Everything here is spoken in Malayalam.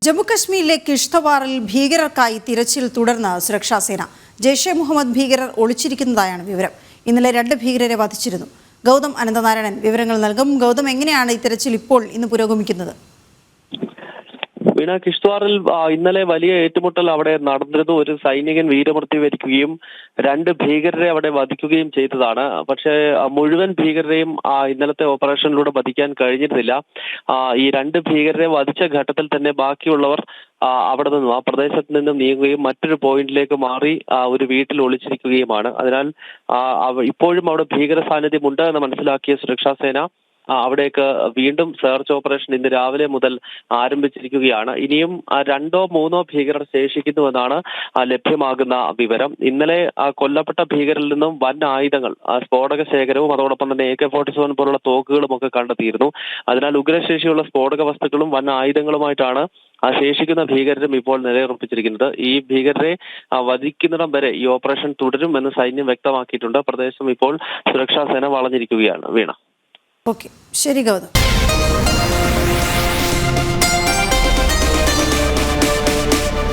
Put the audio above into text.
ജമ്മുകശ്മീരിലെ കിഷ്തവാറിൽ ഭീകരർക്കായി തിരച്ചിൽ തുടർന്ന് സുരക്ഷാസേന. ജെയ്ഷെ മുഹമ്മദ് ഭീകരർ ഒളിച്ചിരിക്കുന്നതായാണ് വിവരം. ഇന്നലെ 2 ഭീകരരെ വധിച്ചിരുന്നു. ഗൗതം അനന്തനാരായണൻ വിവരങ്ങൾ നൽകും. ഗൗതം, എങ്ങനെയാണ് ഈ തിരച്ചിൽ ഇന്ന് പുരോഗമിക്കുന്നത്? വീണ, കിഷ്ത്വാറിൽ ഇന്നലെ വലിയ ഏറ്റുമുട്ടൽ അവിടെ നടന്നിരുന്നു. ഒരു സൈനികൻ വീരമൃത്യു വരിക്കുകയും 2 ഭീകരരെ അവിടെ വധിക്കുകയും ചെയ്തതാണ്. പക്ഷേ മുഴുവൻ ഭീകരരെയും ഇന്നലത്തെ ഓപ്പറേഷനിലൂടെ വധിക്കാൻ കഴിഞ്ഞിരുന്നില്ല. ഈ 2 ഭീകരരെ വധിച്ച ഘട്ടത്തിൽ തന്നെ ബാക്കിയുള്ളവർ അവിടെ നിന്നും ആ പ്രദേശത്ത് നിന്നും നീങ്ങുകയും മറ്റൊരു പോയിന്റിലേക്ക് മാറി ഒരു വീട്ടിൽ ഒളിച്ചിരിക്കുകയുമാണ്. അതിനാൽ ഇപ്പോഴും അവിടെ ഭീകര സാന്നിധ്യമുണ്ട് എന്ന് മനസ്സിലാക്കിയ സുരക്ഷാ സേന അവിടേക്ക് വീണ്ടും സെർച്ച് ഓപ്പറേഷൻ ഇന്ന് രാവിലെ മുതൽ ആരംഭിച്ചിരിക്കുകയാണ്. ഇനിയും 2 or 3 ഭീകരർ ശേഷിക്കുന്നുവെന്നാണ് ലഭ്യമാകുന്ന വിവരം. ഇന്നലെ കൊല്ലപ്പെട്ട ഭീകരിൽ നിന്നും വൻ ആയുധങ്ങൾ, സ്ഫോടക ശേഖരവും അതോടൊപ്പം തന്നെ AK-47 പോലുള്ള തോക്കുകളും ഒക്കെ കണ്ടെത്തിയിരുന്നു. അതിനാൽ ഉഗ്രശേഷിയുള്ള സ്ഫോടക വസ്തുക്കളും വൻ ആയുധങ്ങളുമായിട്ടാണ് ശേഷിക്കുന്ന ഭീകരരും ഇപ്പോൾ നിലയുറപ്പിച്ചിരിക്കുന്നത്. ഈ ഭീകരരെ വധിക്കുന്നിടം വരെ ഈ ഓപ്പറേഷൻ തുടരും എന്ന് സൈന്യം വ്യക്തമാക്കിയിട്ടുണ്ട്. പ്രദേശം ഇപ്പോൾ സുരക്ഷാ സേന വളഞ്ഞിരിക്കുകയാണ്. വീണ. ഓക്കെ, ശരി ഗൗതം.